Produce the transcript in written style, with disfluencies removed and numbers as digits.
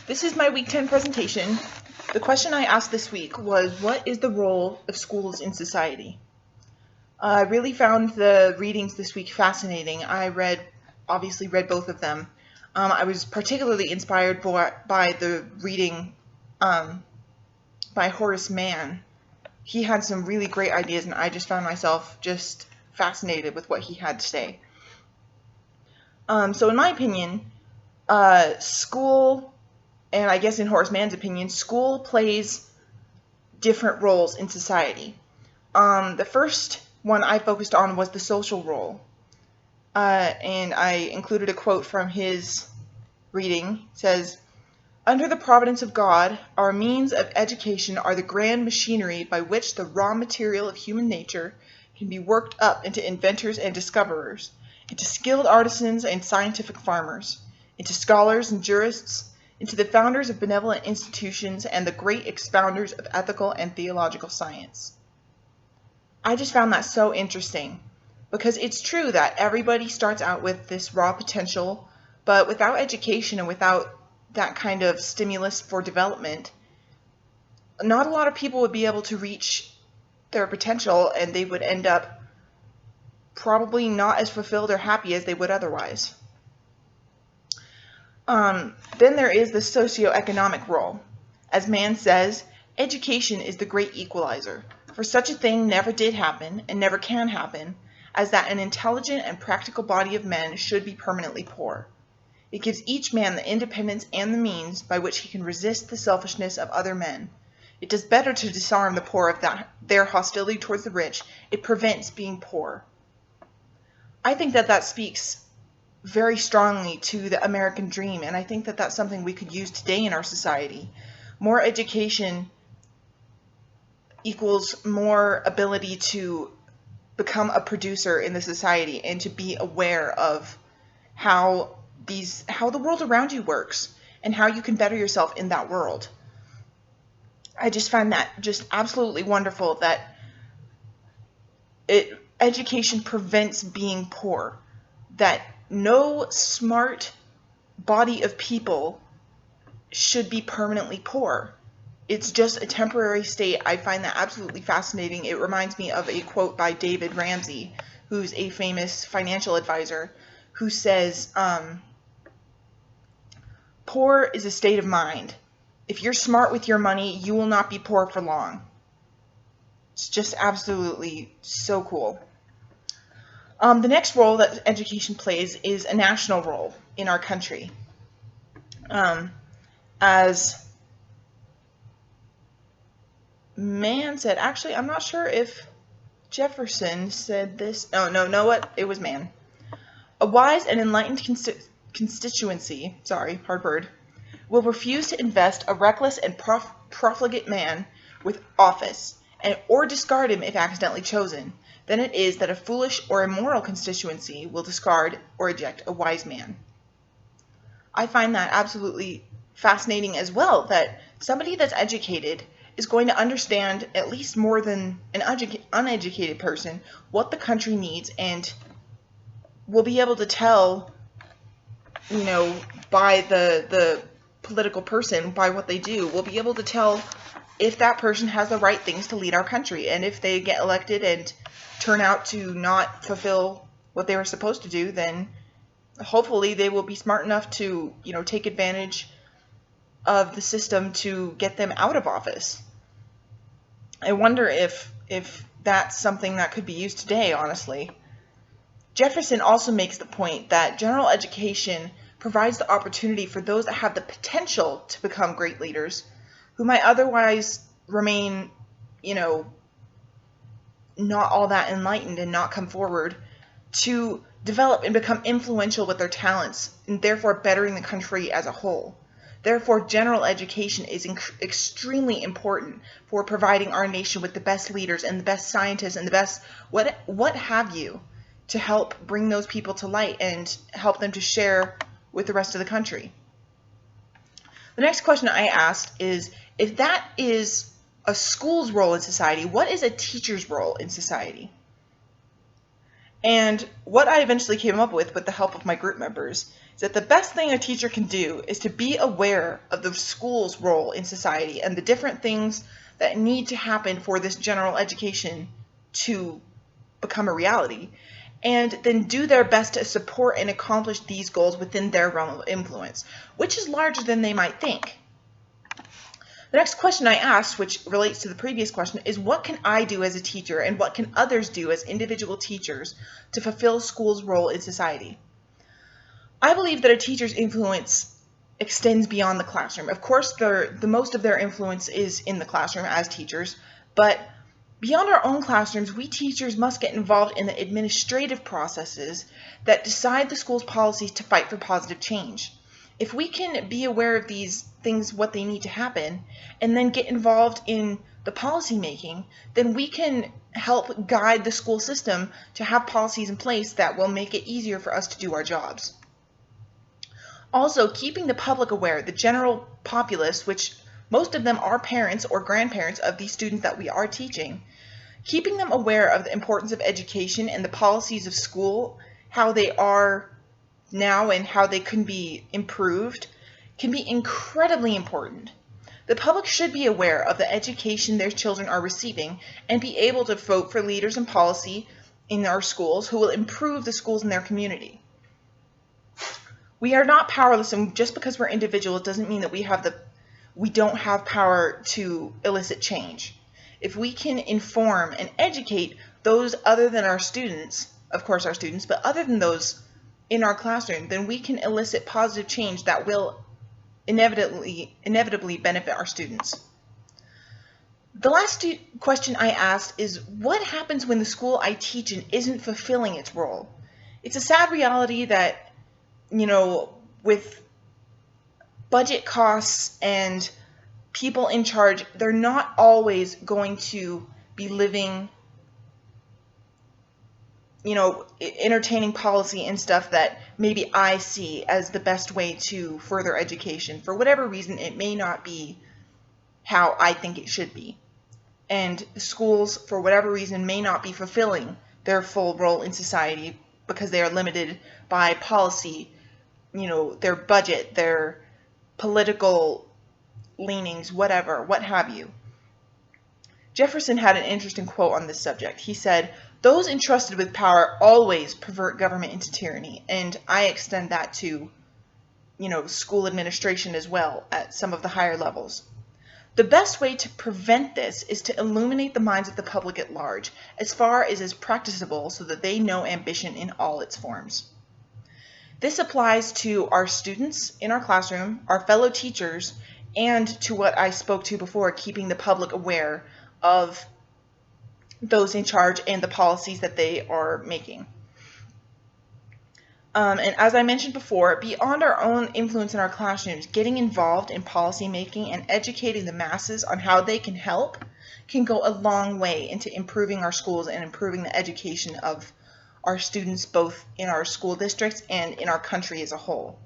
This is my week 10 presentation. The question I asked this week was, what is the role of schools in society? I really found the readings this week fascinating. I obviously read both of them. I was particularly inspired by the reading by Horace Mann. He had some really great ideas, and I just found myself just fascinated with what he had to say. So in my opinion, school, and I guess in Horace Mann's opinion, school plays different roles in society. The first one I focused on was the social role. And I included a quote from his reading. It says, "Under the providence of God, our means of education are the grand machinery by which the raw material of human nature can be worked up into inventors and discoverers, into skilled artisans and scientific farmers, into scholars and jurists, into the founders of benevolent institutions and the great expounders of ethical and theological science." I just found that so interesting, because it's true that everybody starts out with this raw potential, but without education and without that kind of stimulus for development, not a lot of people would be able to reach their potential, and they would end up probably not as fulfilled or happy as they would otherwise. Then there is the socioeconomic role. As Mann says, education is the great equalizer, for such a thing never did happen, and never can happen, as that an intelligent and practical body of men should be permanently poor. It gives each man the independence and the means by which he can resist the selfishness of other men. It does better to disarm the poor of their hostility towards the rich. It prevents being poor. I think that speaks very strongly to the American dream, and I think that that's something we could use today in our society. More education equals more ability to become a producer in the society and to be aware of how the world around you works and how you can better yourself in that world. I just find that just absolutely wonderful that education prevents being poor, that no smart body of people should be permanently poor. It's just a temporary state. I find that absolutely fascinating. It reminds me of a quote by David Ramsey, who's a famous financial advisor, who says, "Poor is a state of mind. If you're smart with your money, you will not be poor for long." It's just absolutely so cool. The next role that education plays is a national role in our country. As Mann said, actually, I'm not sure if Jefferson said this. Oh, no, know what? It was Mann. "A wise and enlightened constituency, hard word, will refuse to invest a reckless and profligate man with office, or discard him if accidentally chosen, than it is that a foolish or immoral constituency will discard or eject a wise man." I find that absolutely fascinating as well, that somebody that's educated is going to understand, at least more than an uneducated person, what the country needs, and will be able to tell, by the political person, by what they do, we'll be able to tell if that person has the right things to lead our country. And if they get elected and turn out to not fulfill what they were supposed to do, then hopefully they will be smart enough to, take advantage of the system to get them out of office. I wonder if that's something that could be used today, honestly. Jefferson also makes the point that general education provides the opportunity for those that have the potential to become great leaders, who might otherwise remain, not all that enlightened and not come forward, to develop and become influential with their talents, and therefore bettering the country as a whole. Therefore, general education is extremely important for providing our nation with the best leaders and the best scientists and the best what have you, to help bring those people to light and help them to share with the rest of the country. The next question I asked is, if that is a school's role in society, what is a teacher's role in society? And what I eventually came up with the help of my group members, is that the best thing a teacher can do is to be aware of the school's role in society and the different things that need to happen for this general education to become a reality, and then do their best to support and accomplish these goals within their realm of influence, which is larger than they might think. The next question I asked, which relates to the previous question, is what can I do as a teacher and what can others do as individual teachers to fulfill school's role in society? I believe that a teacher's influence extends beyond the classroom. Of course, the most of their influence is in the classroom as teachers, but beyond our own classrooms, we teachers must get involved in the administrative processes that decide the school's policies to fight for positive change. If we can be aware of these things, what they need to happen, and then get involved in the policy making, then we can help guide the school system to have policies in place that will make it easier for us to do our jobs. Also, keeping the public aware, the general populace, which most of them are parents or grandparents of these students that we are teaching, keeping them aware of the importance of education and the policies of school, how they are now and how they can be improved, can be incredibly important. The public should be aware of the education their children are receiving and be able to vote for leaders in policy in our schools who will improve the schools in their community. We are not powerless, and just because we're individuals doesn't mean that we don't have power to elicit change. If we can inform and educate those other than our students, of course our students, but other than those in our classroom, then we can elicit positive change that will inevitably benefit our students. The last question I asked is, what happens when the school I teach in isn't fulfilling its role? It's a sad reality that, with budget costs and people in charge, they're not always going to be living, entertaining policy and stuff that maybe I see as the best way to further education. For whatever reason, it may not be how I think it should be. And schools, for whatever reason, may not be fulfilling their full role in society because they are limited by policy, their budget, their political leanings, whatever, what have you. Jefferson had an interesting quote on this subject. He said, "Those entrusted with power always pervert government into tyranny," and I extend that to, school administration as well at some of the higher levels. The best way to prevent this is to illuminate the minds of the public at large, as far as is practicable, so that they know ambition in all its forms. This applies to our students in our classroom, our fellow teachers, and to what I spoke to before, keeping the public aware of those in charge and the policies that they are making. And as I mentioned before, beyond our own influence in our classrooms, getting involved in policy making and educating the masses on how they can help can go a long way into improving our schools and improving the education of our students, both in our school districts and in our country as a whole.